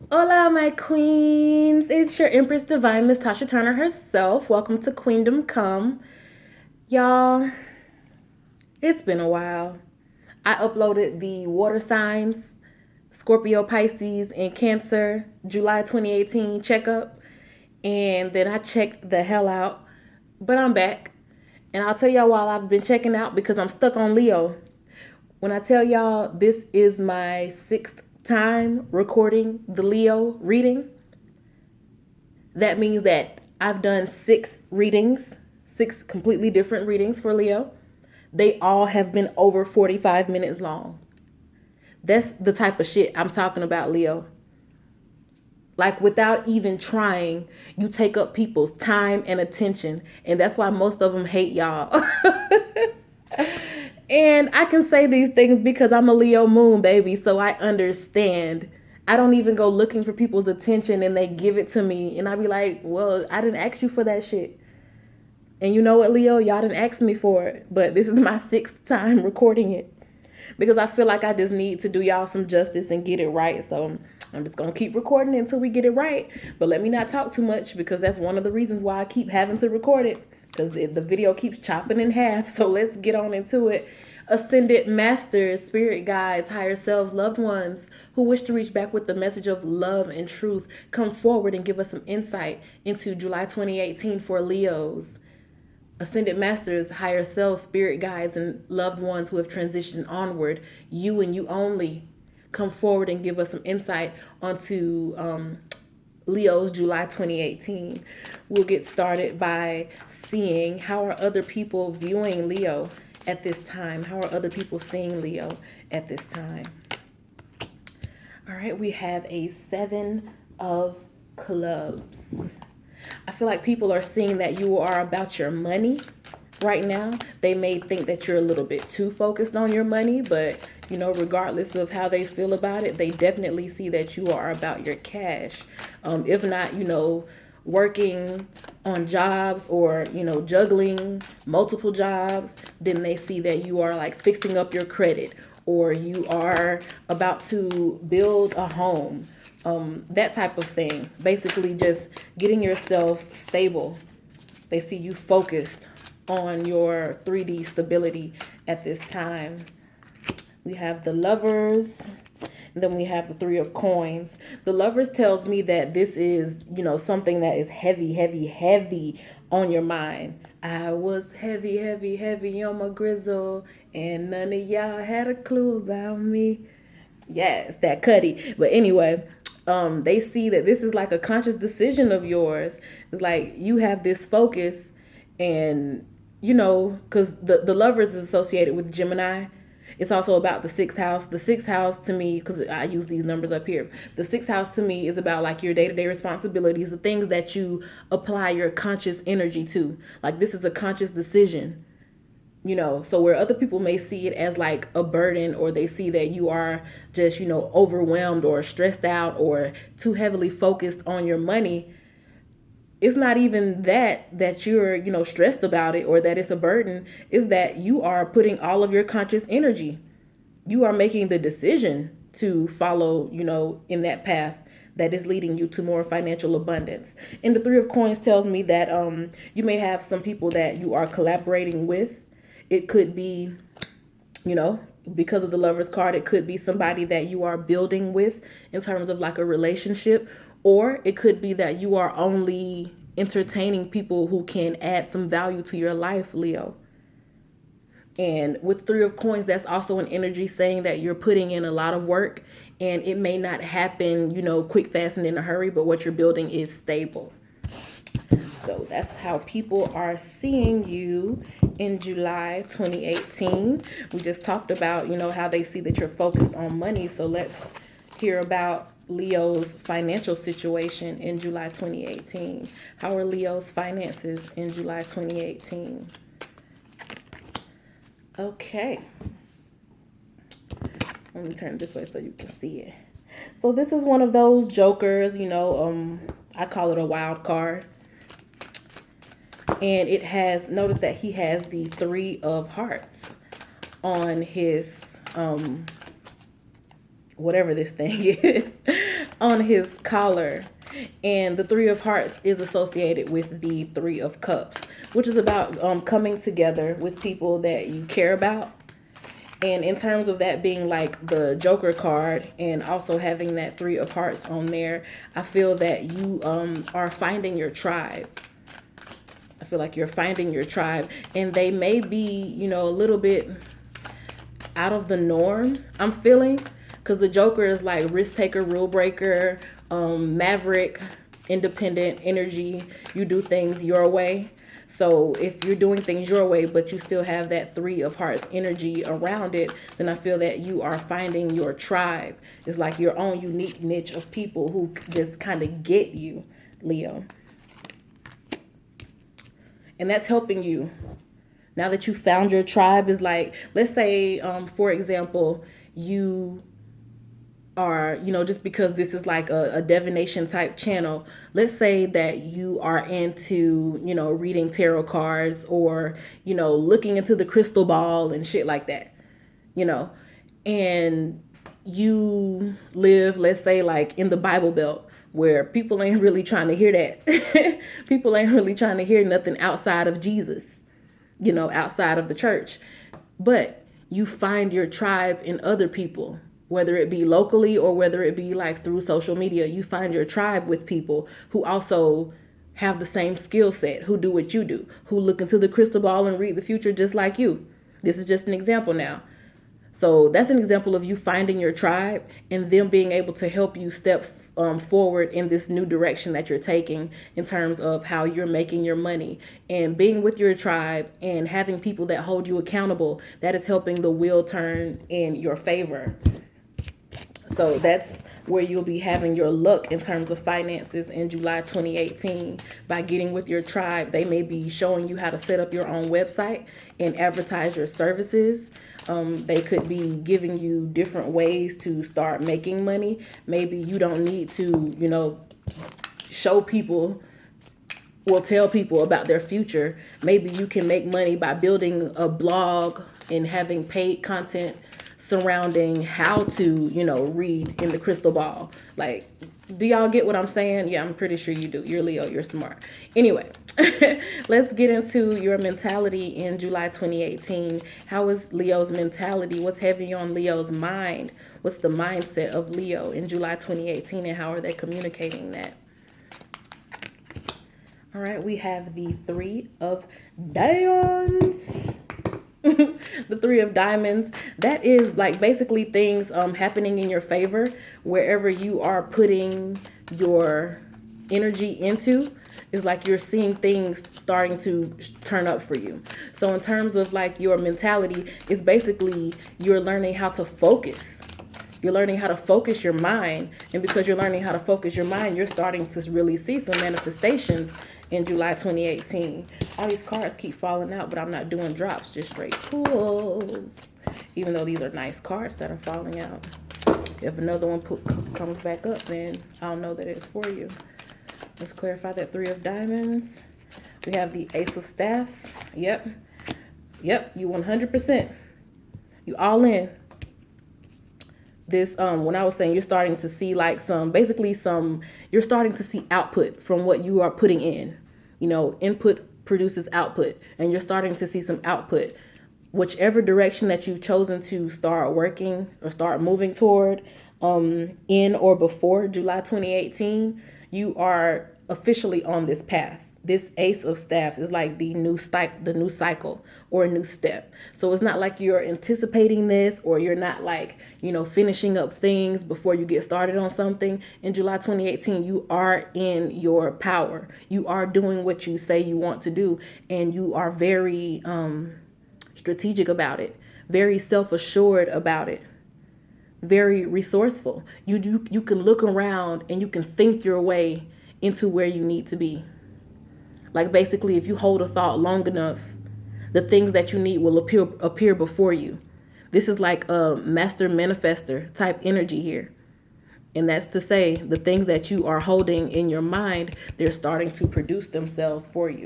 Hola, my queens. It's your Empress Divine, Miss Tasha Turner herself. Welcome to Queendom Come. Y'all, it's been a while. I uploaded the water signs, Scorpio, Pisces, and Cancer, July 2018 checkup. And then I checked the hell out. But I'm back. And I'll tell y'all while I've been checking out because I'm stuck on Leo. When I tell y'all this is my sixth time recording the Leo reading, that means that I've done six readings, six completely different readings for Leo. They all have been over 45 minutes long. That's the type of shit I'm talking about, Leo. Like, without even trying, you take up people's time and attention. And that's why most of them hate y'all. And I can say these things because I'm a Leo moon, baby. So I understand. I don't even go looking for people's attention and they give it to me. And I be like, well, I didn't ask you for that shit. And you know what, Leo? Y'all didn't ask me for it. But this is my sixth time recording it. Because I feel like I just need to do y'all some justice and get it right. So I'm just going to keep recording until we get it right. But let me not talk too much because that's one of the reasons why I keep having to record it. Because the video keeps chopping in half. So let's get on into it. Ascended masters, spirit guides, higher selves, loved ones who wish to reach back with the message of love and truth, come forward and give us some insight into July 2018 for Leos. Ascended masters, higher selves, spirit guides, and loved ones who have transitioned onward, you and you only, come forward and give us some insight onto Leo's July 2018. We'll get started by seeing how are other people viewing Leo at this time? How are other people seeing Leo at this time? All right, we have a 7 of clubs. I feel like people are seeing that you are about your money right now. They may think that you're a little bit too focused on your money, but regardless of how they feel about it, they definitely see that you are about your cash. If not, working on jobs or, juggling multiple jobs, then they see that you are like fixing up your credit or you are about to build a home. That type of thing. Basically just getting yourself stable. They see you focused on your 3D stability at this time. We have the lovers. And then we have the 3 of coins. The lovers tells me that this is, something that is heavy, heavy, heavy on your mind. I was heavy, heavy, heavy on my grizzle, and none of y'all had a clue about me. Yes, that Cuddy. But anyway, they see that this is like a conscious decision of yours. It's like you have this focus, and because the lovers is associated with Gemini. It's also about the sixth house. The sixth house to me, because I use these numbers up here, the sixth house to me is about like your day-to-day responsibilities, the things that you apply your conscious energy to. Like, this is a conscious decision. So where other people may see it as like a burden, or they see that you are just overwhelmed or stressed out or too heavily focused on your money, it's not even that you're stressed about it or that it's a burden. Is that you are putting all of your conscious energy, you are making the decision to follow in that path that is leading you to more financial abundance. And the 3 of coins tells me that you may have some people that you are collaborating with. It could be, because of the Lover's card, it could be somebody that you are building with in terms of like a relationship, or it could be that you are only entertaining people who can add some value to your life, Leo. And with 3 of coins, that's also an energy saying that you're putting in a lot of work, and it may not happen, quick, fast, and in a hurry, but what you're building is stable. So that's how people are seeing you in July 2018. We just talked about, how they see that you're focused on money. So let's hear about Leo's financial situation in July 2018. How are Leo's finances in July 2018? Okay. Let me turn it this way so you can see it. So this is one of those jokers, I call it a wild card. And it has, notice that he has the 3 of hearts on his whatever this thing is, on his collar. And the Three of Hearts is associated with the Three of Cups, which is about coming together with people that you care about. And in terms of that being like the Joker card and also having that Three of Hearts on there, I feel that you are finding your tribe. I feel like you're finding your tribe, and they may be, a little bit out of the norm, I'm feeling, because the Joker is like risk taker, rule breaker, maverick, independent energy. You do things your way. So if you're doing things your way, but you still have that Three of Hearts energy around it, then I feel that you are finding your tribe. It's like your own unique niche of people who just kind of get you, Leo. And that's helping you. Now that you found your tribe, is like, let's say, for example, you are, just because this is like a divination type channel, let's say that you are into, reading tarot cards or, looking into the crystal ball and shit like that, and you live, let's say, like in the Bible Belt, where people ain't really trying to hear that. People ain't really trying to hear nothing outside of Jesus, outside of the church. But you find your tribe in other people, whether it be locally or whether it be like through social media. You find your tribe with people who also have the same skill set, who do what you do, who look into the crystal ball and read the future just like you. This is just an example now. So that's an example of you finding your tribe and them being able to help you step forward in this new direction that you're taking in terms of how you're making your money, and being with your tribe and having people that hold you accountable. That is helping the wheel turn in your favor. So that's where you'll be having your luck in terms of finances in July 2018. By getting with your tribe, they may be showing you how to set up your own website and advertise your services. They could be giving you different ways to start making money. Maybe you don't need to, show people, tell people about their future. Maybe you can make money by building a blog and having paid content surrounding how to, read in the crystal ball. Like, do y'all get what I'm saying? Yeah, I'm pretty sure you do. You're Leo, you're smart. Anyway, let's get into your mentality in July 2018. How is Leo's mentality? What's heavy on Leo's mind? What's the mindset of Leo in July 2018, and how are they communicating that? All right, we have the Three of Diamonds. The Three of Diamonds, that is like basically things happening in your favor wherever you are putting your energy into. Is like you're seeing things starting to turn up for you. So in terms of like your mentality, it's basically you're learning how to focus. You're learning how to focus your mind, and because you're learning how to focus your mind, you're starting to really see some manifestations in July 2018. All these cards keep falling out, but I'm not doing drops, just straight pulls. Even though these are nice cards that are falling out. If another one comes back up, then I'll know that it's for you. Let's clarify that Three of Diamonds. We have the Ace of Staffs. Yep, you 100%. You all in. This, when I was saying you're starting to see like you're starting to see output from what you are putting in. Input produces output, and you're starting to see some output. Whichever direction that you've chosen to start working or start moving toward, in or before July 2018, you are officially on this path. This Ace of Staffs is like the new cycle or a new step. So it's not like you're anticipating this, or you're not like, finishing up things before you get started on something. In July 2018, you are in your power. You are doing what you say you want to do, and you are very strategic about it, very self-assured about it, very resourceful. You can look around and you can think your way into where you need to be. Like basically, if you hold a thought long enough, the things that you need will appear before you. This is like a master manifester type energy here. And that's to say, the things that you are holding in your mind, they're starting to produce themselves for you.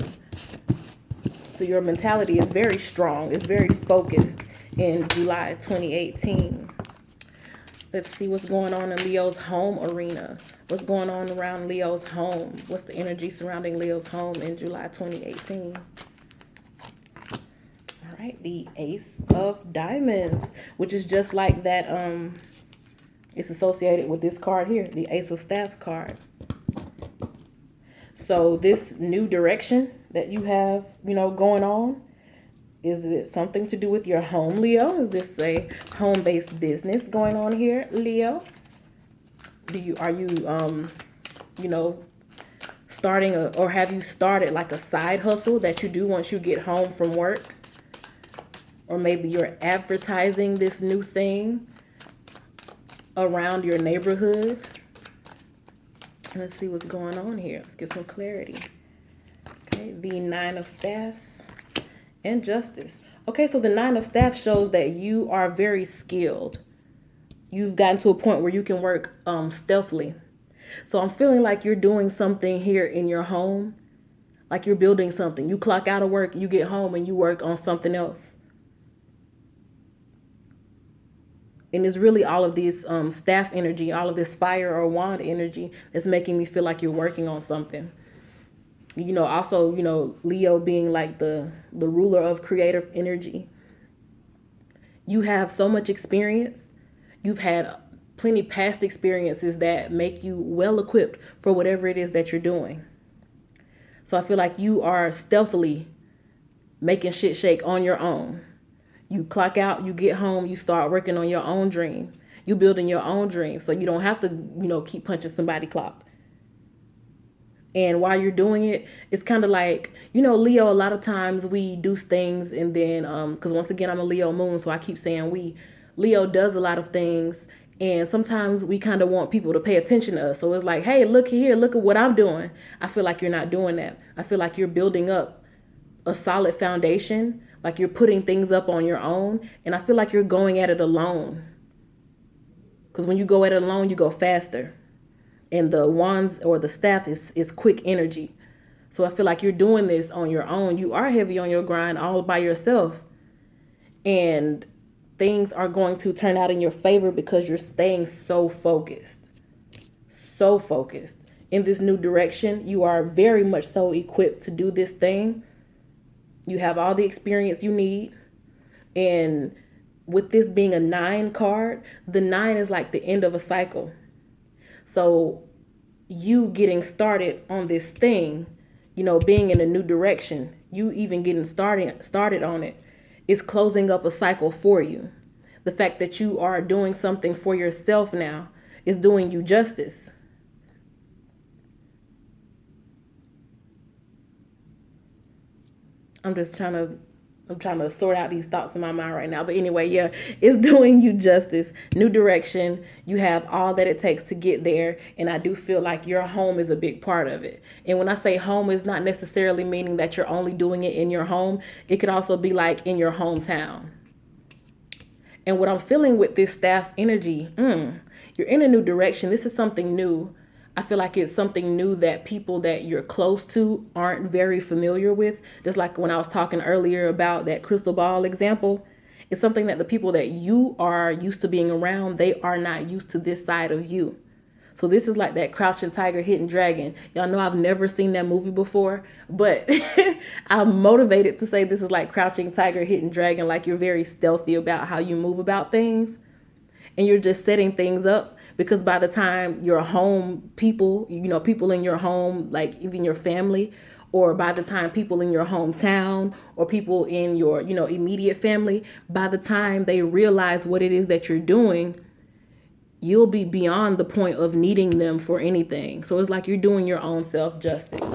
So your mentality is very strong. It's very focused in July 2018. Let's see what's going on in Leo's home arena. What's going on around Leo's home? What's the energy surrounding Leo's home in July 2018? All right, the Ace of Diamonds, which is just like that. It's associated with this card here, the Ace of Staffs card. So this new direction that you have, going on, is it something to do with your home, Leo? Is this a home-based business going on here, Leo? Are you starting or have you started like a side hustle that you do once you get home from work? Or maybe you're advertising this new thing around your neighborhood. Let's see what's going on here. Let's get some clarity. Okay, the Nine of Staffs and Justice. Okay, so the Nine of Staffs shows that you are very skilled. You've gotten to a point where you can work stealthily. So I'm feeling like you're doing something here in your home, like you're building something. You clock out of work, you get home, and you work on something else. And it's really all of this staff energy, all of this fire or wand energy that's making me feel like you're working on something. Also, Leo being like the ruler of creative energy. You have so much experience. You've had plenty past experiences that make you well equipped for whatever it is that you're doing. So I feel like you are stealthily making shit shake on your own. You clock out, you get home, you start working on your own dream. You building your own dream, so you don't have to, keep punching somebody's clock. And while you're doing it, it's kind of like, Leo, a lot of times we do things and then, because once again, I'm a Leo moon, so I keep saying Leo does a lot of things. And sometimes we kind of want people to pay attention to us. So it's like, hey, look here, look at what I'm doing. I feel like you're not doing that. I feel like you're building up a solid foundation. Like you're putting things up on your own. And I feel like you're going at it alone. Because when you go at it alone, you go faster. And the wands or the staff is quick energy. So I feel like you're doing this on your own. You are heavy on your grind all by yourself. And things are going to turn out in your favor because you're staying so focused. So focused. In this new direction, you are very much so equipped to do this thing. You have all the experience you need. And with this being a 9 card, the 9 is like the end of a cycle. So you getting started on this thing, being in a new direction, you even getting started on it, is closing up a cycle for you. The fact that you are doing something for yourself now is doing you justice. I'm trying to sort out these thoughts in my mind right now. But anyway, yeah, it's doing you justice. New direction. You have all that it takes to get there. And I do feel like your home is a big part of it. And when I say home, is not necessarily meaning that you're only doing it in your home. It could also be like in your hometown. And what I'm feeling with this staff energy, you're in a new direction. This is something new. I feel like it's something new that people that you're close to aren't very familiar with. Just like when I was talking earlier about that crystal ball example, it's something that the people that you are used to being around, they are not used to this side of you. So this is like that Crouching Tiger, Hidden Dragon. Y'all know I've never seen that movie before, but I'm motivated to say this is like Crouching Tiger, Hidden Dragon, like you're very stealthy about how you move about things. And you're just setting things up because by the time your home people, people in your home, like even your family, or by the time people in your hometown or people in your, immediate family, by the time they realize what it is that you're doing, you'll be beyond the point of needing them for anything. So it's like you're doing your own self justice.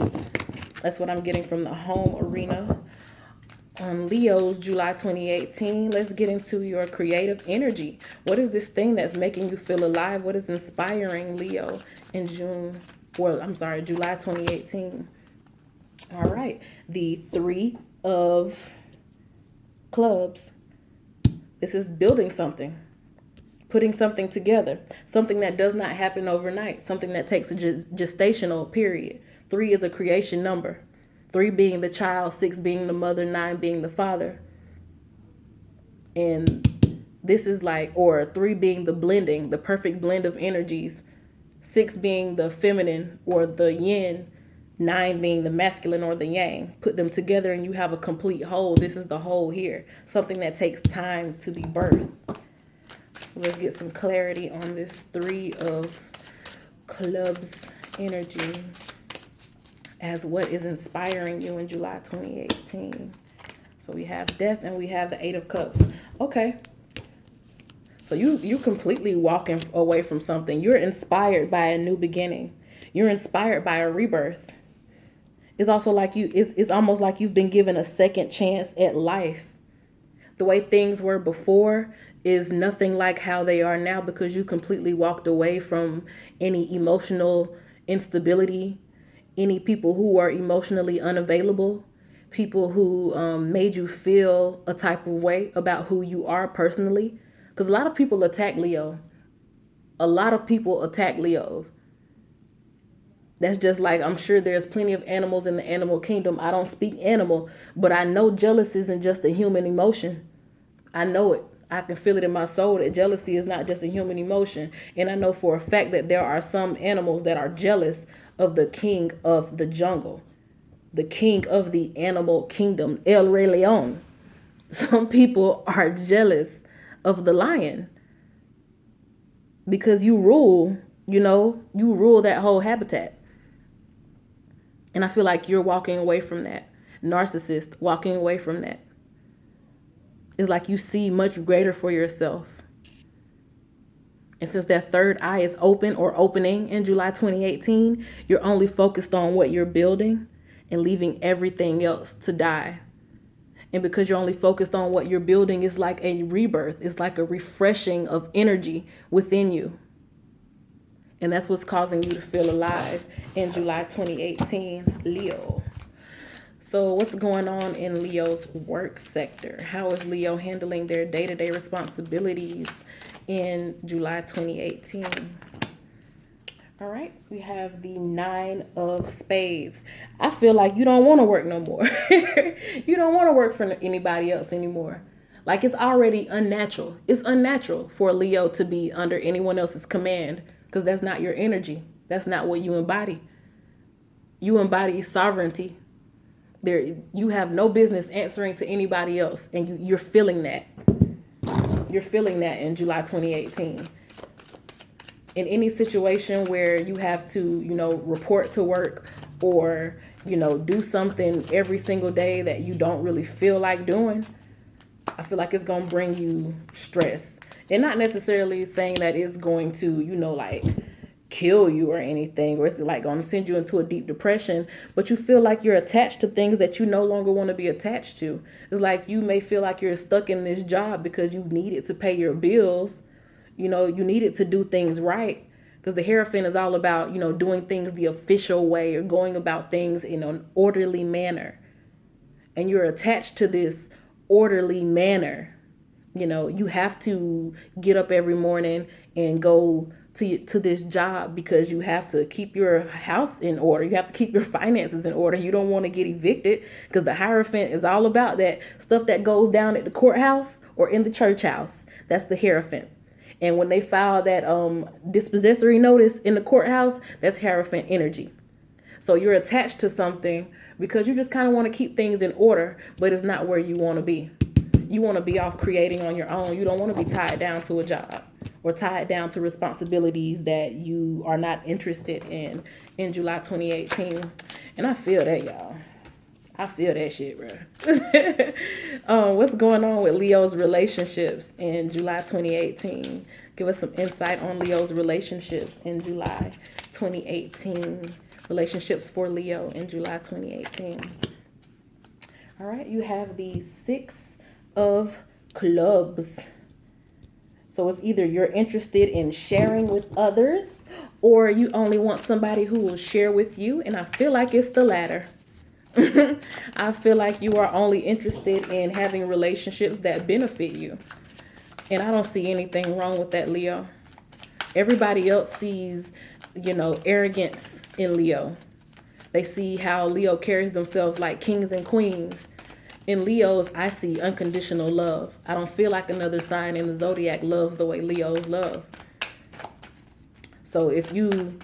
That's what I'm getting from the home arena. On Leo's July 2018, let's get into your creative energy. What is this thing that's making you feel alive? What is inspiring Leo in July 2018? All right, the 3 of Clubs. This is building something, putting something together, something that does not happen overnight, something that takes a gestational period. 3 is a creation number. 3 being the child, 6 being the mother, 9 being the father. And This is like, or 3 being the blending, the perfect blend of energies, 6 being the feminine or the yin, 9 being the masculine or the yang. Put them together and you have a complete whole. This is the whole here. Something that takes time to be birthed. Let's get some clarity on this 3 of clubs energy as what is inspiring you in July 2018. So we have death and we have the 8 of cups. Okay. So you completely walking away from something. You're inspired by a new beginning. You're inspired by a rebirth. It's also like it's almost like you've been given a second chance at life. The way things were before is nothing like how they are now, because you completely walked away from any emotional instability, any people who are emotionally unavailable, people who made you feel a type of way about who you are personally. Because a lot of people attack Leo. A lot of people attack Leos. That's just like, I'm sure there's plenty of animals in the animal kingdom. I don't speak animal, but I know jealousy isn't just a human emotion. I know it. I can feel it in my soul that jealousy is not just a human emotion. And I know for a fact that there are some animals that are jealous of the king of the jungle, the king of the animal kingdom, El Rey Leon. Some people are jealous of the lion because you rule, you rule that whole habitat. And I feel like you're walking away from that. Narcissist, walking away from that. It's like you see much greater for yourself. And since that third eye is open or opening in July 2018, you're only focused on what you're building and leaving everything else to die. And because you're only focused on what you're building, it's like a rebirth. It's like a refreshing of energy within you. And that's what's causing you to feel alive in July 2018, Leo. So what's going on in Leo's work sector? How is Leo handling their day-to-day responsibilities in July 2018? All right, we have the 9 of spades. I feel like you don't want to work no more. You don't want to work for anybody else anymore. Like, it's already unnatural. It's unnatural for Leo to be under anyone else's command, because that's not your energy. That's not what you embody. You embody sovereignty. You have no business answering to anybody else, and you're feeling that. You're feeling that in July 2018. In any situation where you have to, report to work or, do something every single day that you don't really feel like doing, I feel like it's going to bring you stress. And not necessarily saying that it's going to, like kill you or anything, or it's like going to send you into a deep depression, but you feel like you're attached to things that you no longer want to be attached to. It's like you may feel like you're stuck in this job because you need it to pay your bills. You need it to do things right, because the Hierophant is all about, doing things the official way or going about things in an orderly manner. And you're attached to this orderly manner. You have to get up every morning and go to this job because you have to keep your house in order. You have to keep your finances in order. You don't want to get evicted, because the Hierophant is all about that stuff that goes down at the courthouse or in the church house. That's the Hierophant. And when they file that dispossessory notice in the courthouse, that's Hierophant energy. So you're attached to something because you just kind of want to keep things in order, but it's not where you want to be. You want to be off creating on your own. You don't want to be tied down to a job or tied down to responsibilities that you are not interested in July 2018. And I feel that, y'all. I feel that shit, bro. What's going on with Leo's relationships in July 2018? Give us some insight on Leo's relationships in July 2018. Relationships for Leo in July 2018. All right, you have the 6 of clubs. So it's either you're interested in sharing with others, or you only want somebody who will share with you. And I feel like it's the latter. I feel like you are only interested in having relationships that benefit you. And I don't see anything wrong with that, Leo. Everybody else sees, arrogance in Leo. They see how Leo carries themselves like kings and queens. In Leos, I see unconditional love. I don't feel like another sign in the zodiac loves the way Leos love. So if you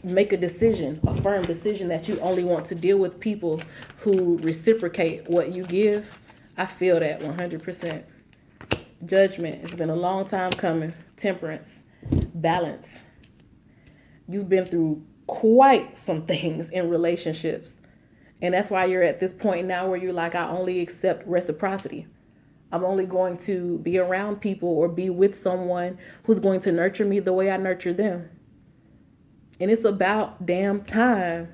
make a decision, a firm decision that you only want to deal with people who reciprocate what you give, I feel that 100%. Judgment, it's been a long time coming. Temperance, balance. You've been through quite some things in relationships. And that's why you're at this point now where you're like, I only accept reciprocity. I'm only going to be around people or be with someone who's going to nurture me the way I nurture them. And it's about damn time.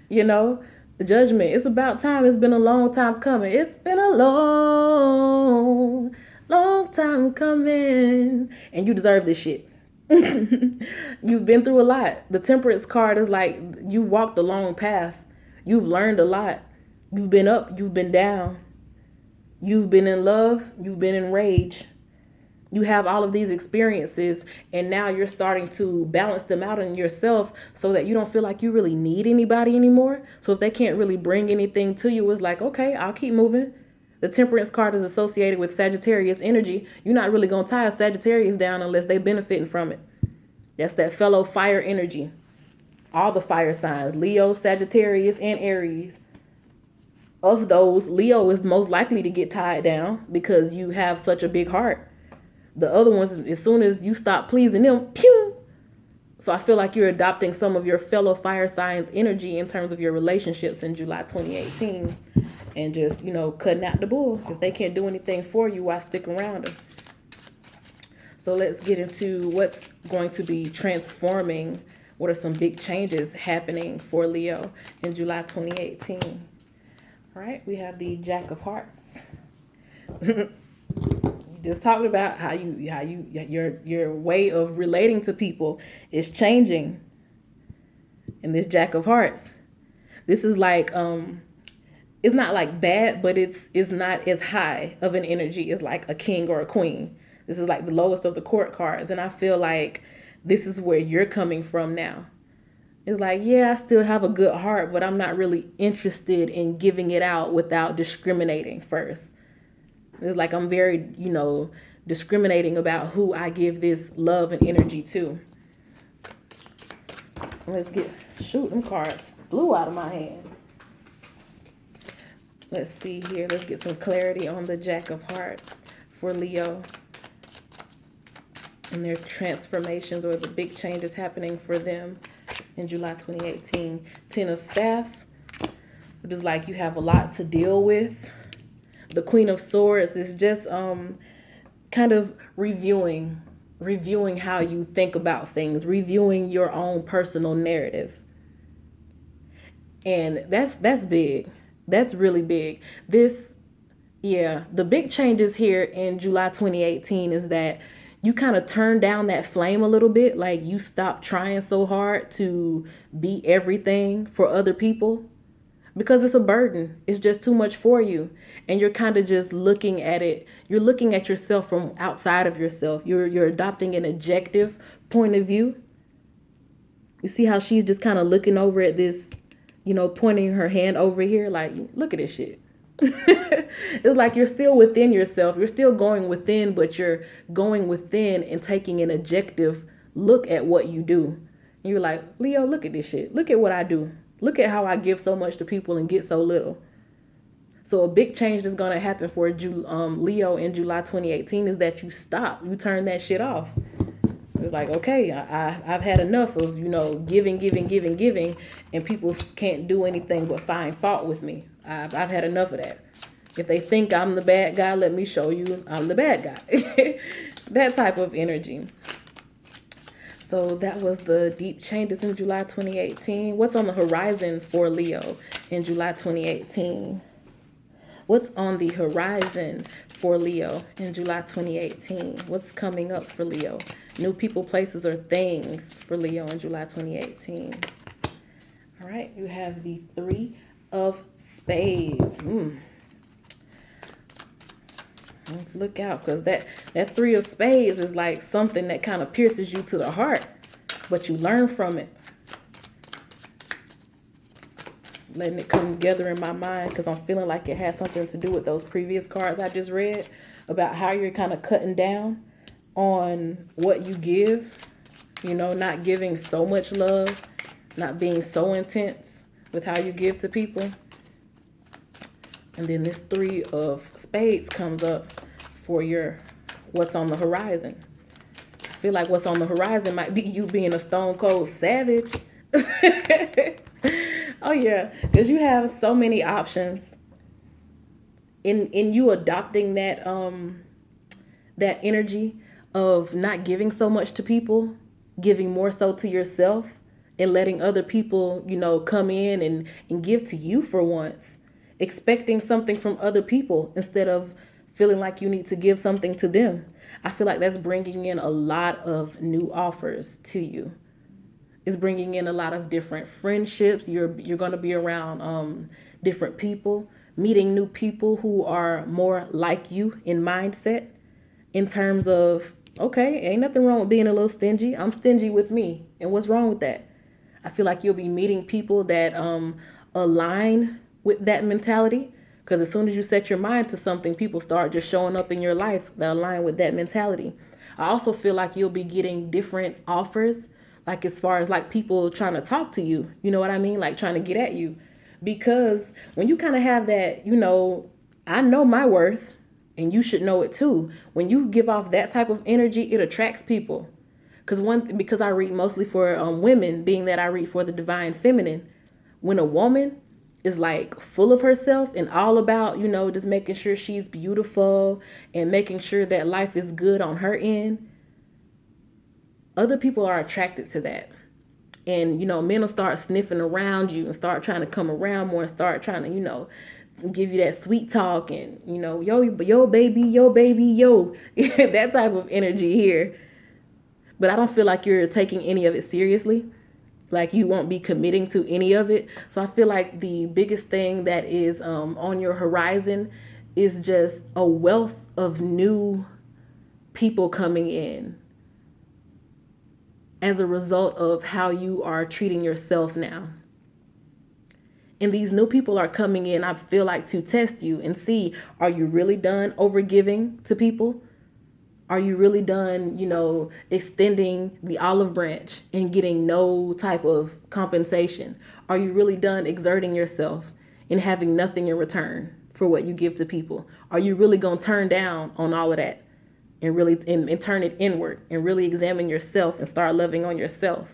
You know, the judgment, it's about time. It's been a long time coming. It's been a long time coming. And you deserve this shit. You've been through a lot. The temperance card is like, you walked a long path. You've learned a lot. You've been up, you've been down. You've been in love, you've been in rage. You have all of these experiences, and now you're starting to balance them out in yourself so that you don't feel like you really need anybody anymore. So if they can't really bring anything to you, it's like, okay, I'll keep moving. The temperance card is associated with Sagittarius energy. You're not really going to tie a Sagittarius down unless they're benefiting from it. That's that fellow fire energy. All the fire signs, Leo, Sagittarius, and Aries. Of those, Leo is most likely to get tied down because you have such a big heart. The other ones, as soon as you stop pleasing them, pew! So I feel like you're adopting some of your fellow fire signs energy in terms of your relationships in July 2018. And just, cutting out the bull. If they can't do anything for you, why stick around them? So let's get into what's going to be transforming. What are some big changes happening for Leo in July 2018? All right, we have the Jack of Hearts. Just talking about how your way of relating to people is changing. And this Jack of Hearts, this is like it's not like bad, but it's not as high of an energy as like a king or a queen. This is like the lowest of the court cards, and I feel like this is where you're coming from now. It's like, yeah, I still have a good heart, but I'm not really interested in giving it out without discriminating first. It's like I'm very, discriminating about who I give this love and energy to. Shoot, them cards flew out of my hand. Let's see here. Let's get some clarity on the Jack of Hearts for Leo and their transformations or the big changes happening for them in July 2018. 10 of Staffs, which is like you have a lot to deal with. The Queen of Swords is just kind of reviewing how you think about things, reviewing your own personal narrative. And that's big. That's really big. The big changes here in July 2018 is that you kind of turn down that flame a little bit. Like you stop trying so hard to be everything for other people because it's a burden. It's just too much for you. And you're kind of just looking at it. You're looking at yourself from outside of yourself. You're adopting an objective point of view. You see how she's just kind of looking over at this, pointing her hand over here. Like, look at this shit. It's like you're still within yourself. You're still going within, but you're going within and taking an objective look at what you do. And you're like, Leo, look at this shit. Look at what I do. Look at how I give so much to people and get so little. So a big change that's going to happen for Leo in July 2018 is that you stop. You turn that shit off. It's like, okay, I've had enough of, giving, and people can't do anything but find fault with me. I've had enough of that. If they think I'm the bad guy, let me show you I'm the bad guy. That type of energy. So that was the deep changes in July 2018. What's on the horizon for Leo in July 2018? What's on the horizon for Leo in July 2018? What's coming up for Leo? New people, places, or things for Leo in July 2018. All right, you have the 3 of Spades. Look out, because that 3 of Spades is like something that kind of pierces you to the heart, but you learn from it. letting it come together in my mind because I'm feeling like it has something to do with those previous cards I just read about how you're kind of cutting down on what you give, not giving so much love, not being so intense with how you give to people. And then this 3 of Spades comes up for your what's on the horizon. I feel like what's on the horizon might be you being a stone cold savage. Oh yeah, because you have so many options. In you adopting that that energy of not giving so much to people, giving more so to yourself, and letting other people, come in and give to you for once, expecting something from other people instead of feeling like you need to give something to them. I feel like that's bringing in a lot of new offers to you. It's bringing in a lot of different friendships. You're going to be around different people, meeting new people who are more like you in mindset, in terms of, okay, ain't nothing wrong with being a little stingy. I'm stingy with me. And what's wrong with that? I feel like you'll be meeting people that align with that mentality. Because as soon as you set your mind to something, people start just showing up in your life that align with that mentality. I also feel like you'll be getting different offers, like as far as like people trying to talk to you. You know what I mean? Like trying to get at you. Because when you kind of have that, I know my worth and you should know it too. When you give off that type of energy, it attracts people. Because I read mostly for women, being that I read for the divine feminine. When a woman is like full of herself and all about, just making sure she's beautiful and making sure that life is good on her end, other people are attracted to that. And, men will start sniffing around you and start trying to come around more and start trying to, give you that sweet talk and, yo, baby, yo, that type of energy here. But I don't feel like you're taking any of it seriously. Like you won't be committing to any of it. So I feel like the biggest thing that is on your horizon is just a wealth of new people coming in as a result of how you are treating yourself now. And these new people are coming in, I feel like, to test you and see, are you really done over giving to people? Are you really done, extending the olive branch and getting no type of compensation? Are you really done exerting yourself and having nothing in return for what you give to people? Are you really going to turn down on all of that and really and turn it inward and really examine yourself and start loving on yourself?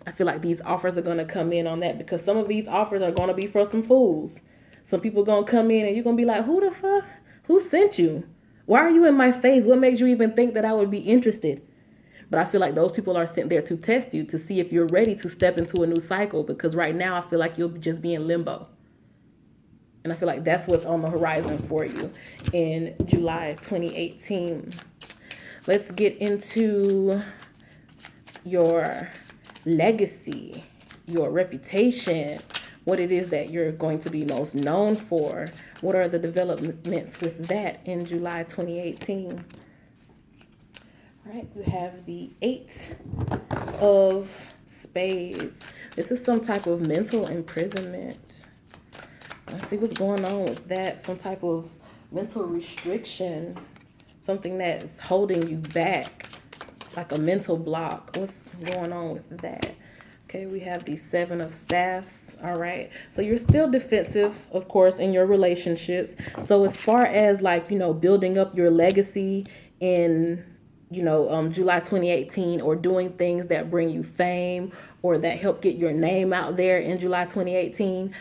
I feel like these offers are going to come in on that, because some of these offers are going to be for some fools. Some people are going to come in and you're going to be like, who the fuck? Who sent you? Why are you in my face? What makes you even think that I would be interested? But I feel like those people are sent there to test you, to see if you're ready to step into a new cycle. Because right now I feel like you'll just be in limbo. And I feel like that's what's on the horizon for you in July 2018. Let's get into your legacy, your reputation, what it is that you're going to be most known for. What are the developments with that in July 2018? All right, you have the 8 of Spades. This is some type of mental imprisonment. Let's see what's going on with that. Some type of mental restriction, something that's holding you back, like a mental block. What's going on with that? Okay, we have the 7 of Staffs. All right, so you're still defensive, of course, in your relationships. So as far as like, building up your legacy in, July 2018, or doing things that bring you fame or that help get your name out there in July 2018,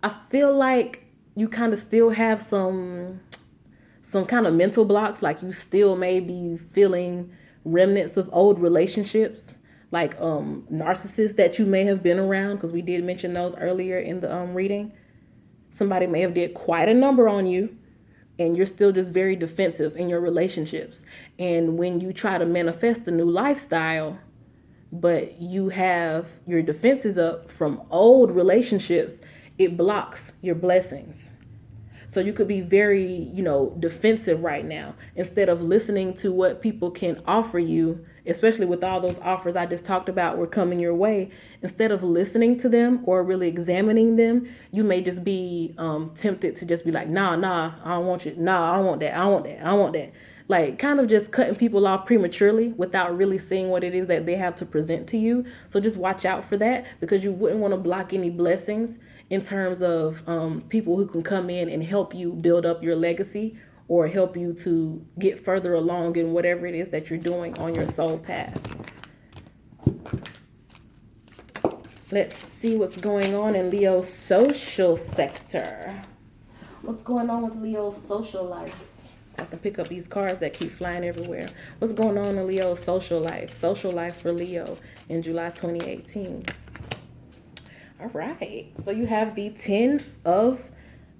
I feel like you kind of still have some kind of mental blocks. Like you still may be feeling remnants of old relationships, like narcissists that you may have been around, because we did mention those earlier in the reading. Somebody may have did quite a number on you, and you're still just very defensive in your relationships. And when you try to manifest a new lifestyle, but you have your defenses up from old relationships, it blocks your blessings. So you could be very, defensive right now, instead of listening to what people can offer you especially with all those offers I just talked about were coming your way, instead of listening to them or really examining them, you may just be tempted to just be like, nah, I don't want you. Nah, I don't want that. I don't want that. I don't want that. Like kind of just cutting people off prematurely without really seeing what it is that they have to present to you. So just watch out for that, because you wouldn't want to block any blessings in terms of people who can come in and help you build up your legacy or help you to get further along in whatever it is that you're doing on your soul path. Let's see what's going on in Leo's social sector. What's going on with Leo's social life? I can pick up these cards that keep flying everywhere. What's going on in Leo's social life? Social life for Leo in July 2018. All right. So you have the 10 of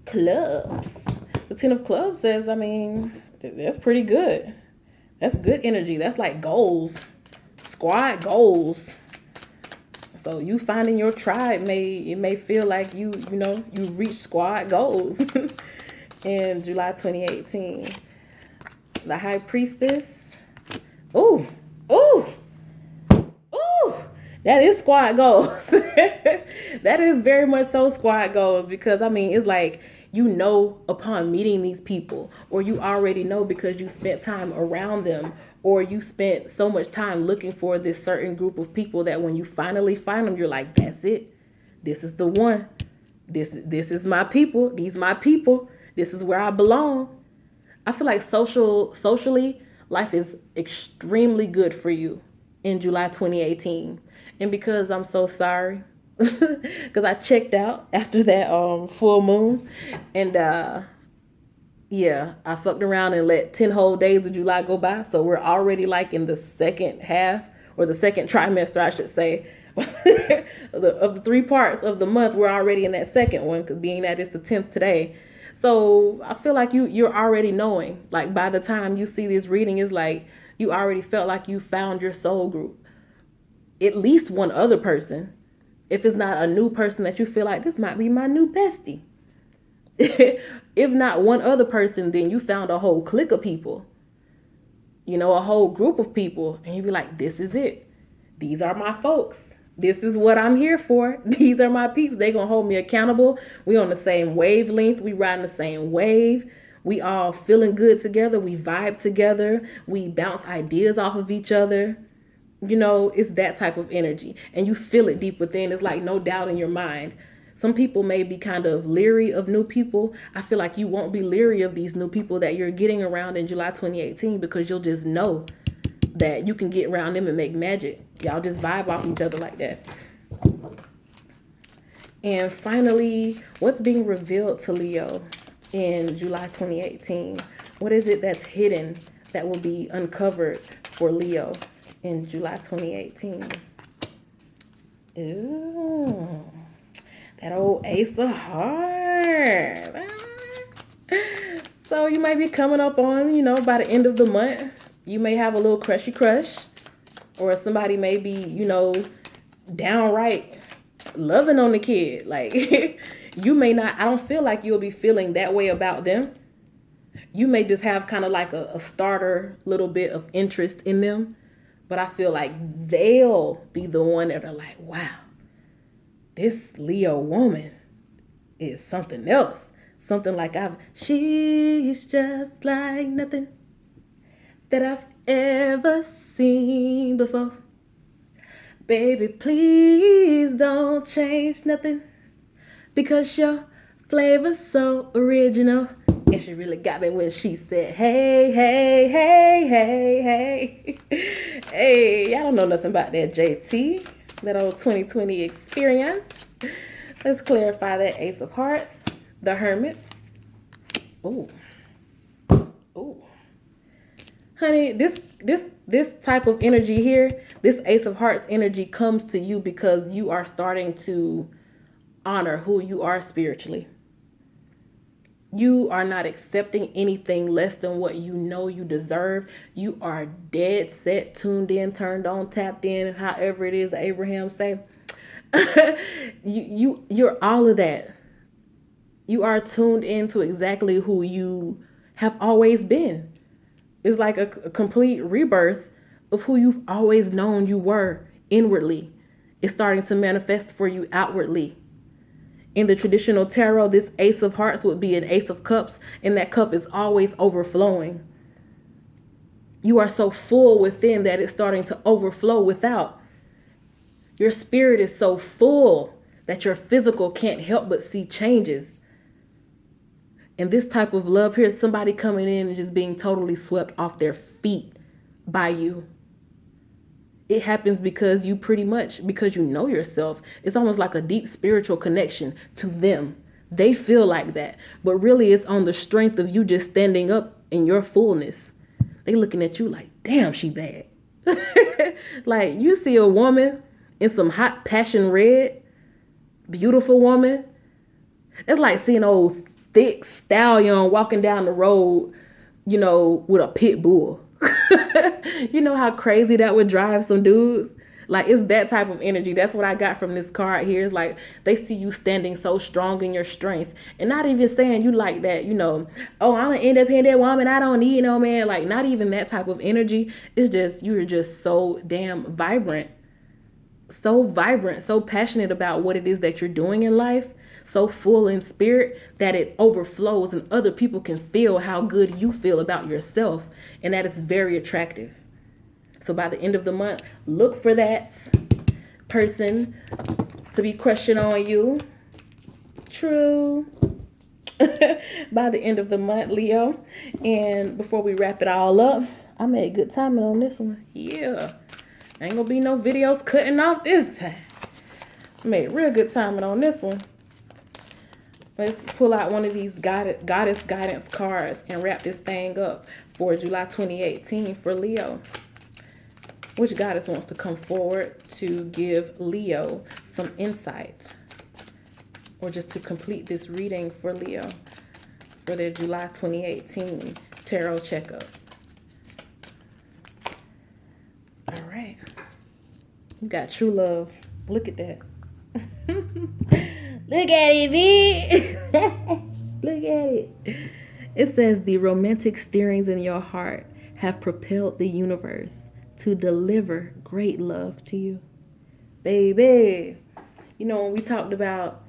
Clubs. The 10 of Clubs says, I mean, that's pretty good. That's good energy. That's like goals. Squad goals. So you finding your tribe may feel like you reach squad goals in July 2018. The High Priestess. Ooh. That is squad goals. That is very much so squad goals, because I mean, it's like, upon meeting these people, or you already know because you spent time around them, or you spent so much time looking for this certain group of people that when you finally find them, you're like, that's it. This is the one. This is my people. These my people. This is where I belong. I feel like socially, life is extremely good for you in July 2018. And because I'm so sorry, because I checked out after that full moon, and I fucked around and let 10 whole days of July go by. So we're already like in the second half, or the second trimester, I should say, of the 3 parts of the month. We're already in that second one, because being that it's the 10th today. So I feel like you're already knowing, like by the time you see this reading, is like you already felt like you found your soul group. At least one other person. If it's not a new person that you feel like, this might be my new bestie. If not one other person, then you found a whole clique of people. A whole group of people. And you be like, this is it. These are my folks. This is what I'm here for. These are my peeps. They gonna hold me accountable. We on the same wavelength. We riding the same wave. We all feeling good together. We vibe together. We bounce ideas off of each other. It's that type of energy. And you feel it deep within. It's like no doubt in your mind. Some people may be kind of leery of new people. I feel like you won't be leery of these new people that you're getting around in July 2018, because you'll just know that you can get around them and make magic. Y'all just vibe off each other like that. And finally, what's being revealed to Leo in July 2018? What is it that's hidden that will be uncovered for Leo in July 2018? Ooh, that old Ace of Hearts. So you might be coming up on, by the end of the month, you may have a little crushy crush, or somebody may be, downright loving on the kid. Like, you may not, I don't feel like you'll be feeling that way about them. You may just have kind of like a starter little bit of interest in them. But I feel like they'll be the one that are like, wow, this Leo woman is something else. Something like she's just like nothing that I've ever seen before. Baby, please don't change nothing, because your flavor's so original. And she really got me when she said, hey, hey, hey, hey, hey. Hey, y'all don't know nothing about that JT, that old 2020 experience. Let's clarify that Ace of Hearts, the Hermit. Ooh. Honey, this type of energy here, this Ace of Hearts energy comes to you because you are starting to honor who you are spiritually. You are not accepting anything less than what you know you deserve. You are dead set, tuned in, turned on, tapped in, however it is that Abraham say. You're all of that. You are tuned into exactly who you have always been. It's like a complete rebirth of who you've always known you were inwardly is starting to manifest for you outwardly. In the traditional tarot, this Ace of Hearts would be an Ace of Cups, and that cup is always overflowing. You are so full within that it's starting to overflow without. Your spirit is so full that your physical can't help but see changes. And this type of love, here's somebody coming in and just being totally swept off their feet by you. It happens because because you know yourself. It's almost like a deep spiritual connection to them. They feel like that. But really it's on the strength of you just standing up in your fullness. They looking at you like, damn, she bad. Like you see a woman in some hot passion red, beautiful woman. It's like seeing an old thick stallion walking down the road, with a pit bull. You know how crazy that would drive some dudes? Like, it's that type of energy. That's what I got from this card here. It's like they see you standing so strong in your strength and not even saying you like that, oh, I'm an independent woman, I don't need no man. Like, not even that type of energy. It's just, you're just so damn vibrant, so passionate about what it is that you're doing in life, so full in spirit that it overflows and other people can feel how good you feel about yourself. And that is very attractive. So by the end of the month, look for that person to be crushing on you. True. By the end of the month, Leo. And before we wrap it all up, I made good timing on this one. Yeah. Ain't gonna be no videos cutting off this time. I made real good timing on this one. Let's pull out one of these goddess guidance cards and wrap this thing up for July 2018 for Leo. Which goddess wants to come forward to give Leo some insight, or just to complete this reading for Leo for their July 2018 tarot checkup? All right. You got true love. Look at that. Look at it, bitch. Look at it. It says the romantic stirrings in your heart have propelled the universe to deliver great love to you. Baby. When we talked about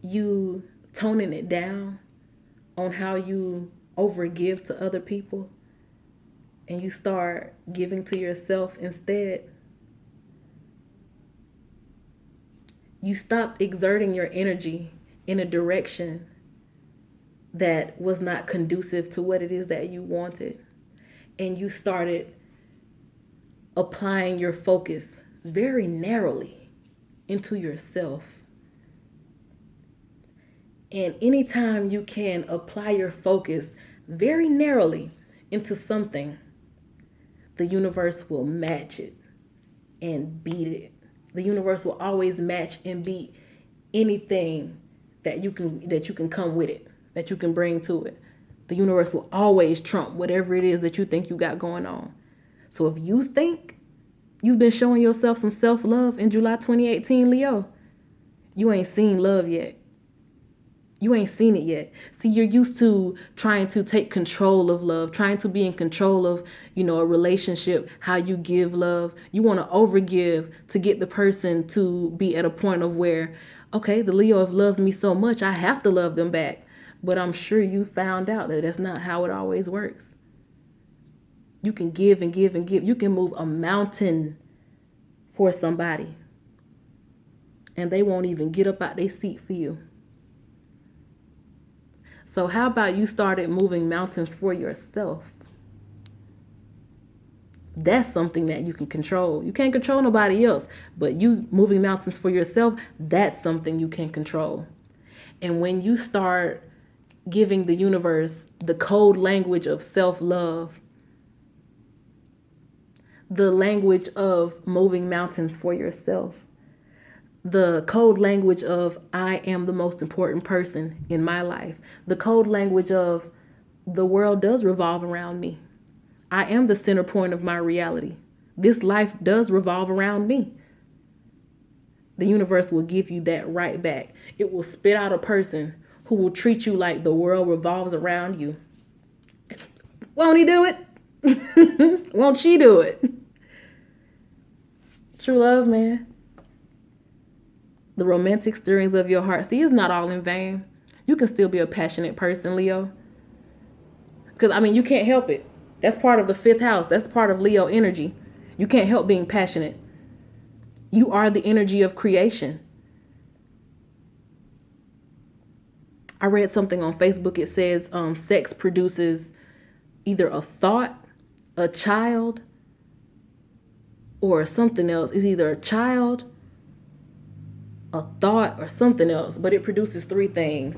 you toning it down on how you overgive to other people and you start giving to yourself instead, you stopped exerting your energy in a direction that was not conducive to what it is that you wanted. And you started applying your focus very narrowly into yourself. And anytime you can apply your focus very narrowly into something, the universe will match it and beat it. The universe will always match and beat anything that you can come with it, that you can bring to it. The universe will always trump whatever it is that you think you got going on. So if you think you've been showing yourself some self-love in July 2018, Leo, you ain't seen love yet. You ain't seen it yet. See, you're used to trying to take control of love, trying to be in control of, a relationship, how you give love. You want to overgive to get the person to be at a point of where, okay, the Leo have loved me so much, I have to love them back. But I'm sure you found out that that's not how it always works. You can give and give and give. You can move a mountain for somebody, and they won't even get up out their seat for you. So how about you started moving mountains for yourself? That's something that you can control. You can't control nobody else, but you moving mountains for yourself, that's something you can control. And when you start giving the universe the code language of self-love, the language of moving mountains for yourself, the code language of I am the most important person in my life, the code language of the world does revolve around me. I am the center point of my reality. This life does revolve around me. The universe will give you that right back. It will spit out a person who will treat you like the world revolves around you. Won't he do it? Won't she do it? True love, man. The romantic stirrings of your heart. See, it's not all in vain. You can still be a passionate person, Leo. Because, I mean, you can't help it. That's part of the fifth house. That's part of Leo energy. You can't help being passionate. You are the energy of creation. I read something on Facebook. It says sex produces either a thought, a child, or something else. It's either a child, a thought, or something else. But it produces three things.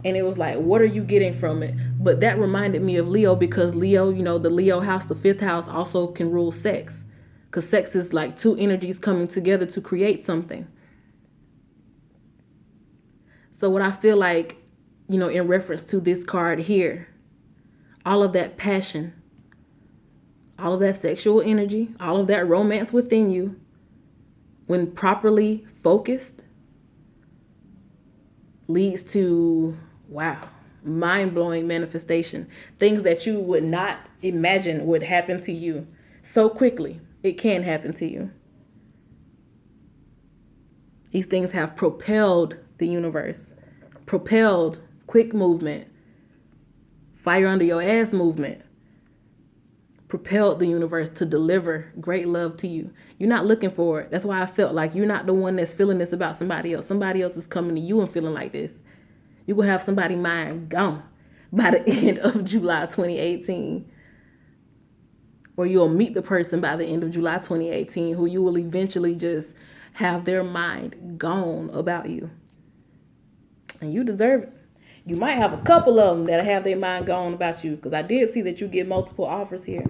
And it was like, what are you getting from it? But that reminded me of Leo, because Leo, you know, the Leo house, the fifth house, also can rule sex. Because sex is like two energies coming together to create something. So what I feel like, you know, in reference to this card here, all of that passion, all of that sexual energy, all of that romance within you, when properly focused, leads to, wow, mind-blowing manifestation. Things that you would not imagine would happen to you so quickly. It can happen to you. These things have propelled the universe, propelled quick movement, fire under your ass movement, propelled the universe to deliver great love to you. You're not looking for it. That's why I felt like you're not the one that's feeling this about somebody else. Somebody else is coming to you and feeling like this. You're going to have somebody's mind gone by the end of July 2018. Or you'll meet the person by the end of July 2018 who you will eventually just have their mind gone about you. And you deserve it. You might have a couple of them that have their mind gone about you, because I did see that you get multiple offers here.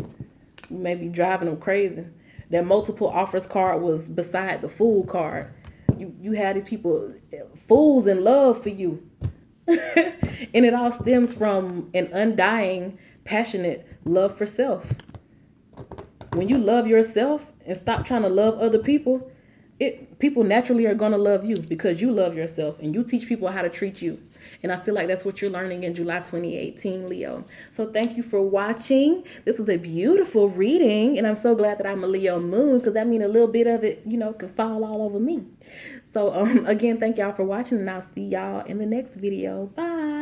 You may be driving them crazy. That multiple offers card was beside the fool card. You had these people, fools in love for you. And it all stems from an undying, passionate love for self. When you love yourself and stop trying to love other people, people naturally are going to love you because you love yourself and you teach people how to treat you. And I feel like that's what you're learning in July 2018, Leo. So thank you for watching. This was a beautiful reading. And I'm so glad that I'm a Leo moon, because that means a little bit of it, you know, can fall all over me. So again, thank y'all for watching, and I'll see y'all in the next video. Bye.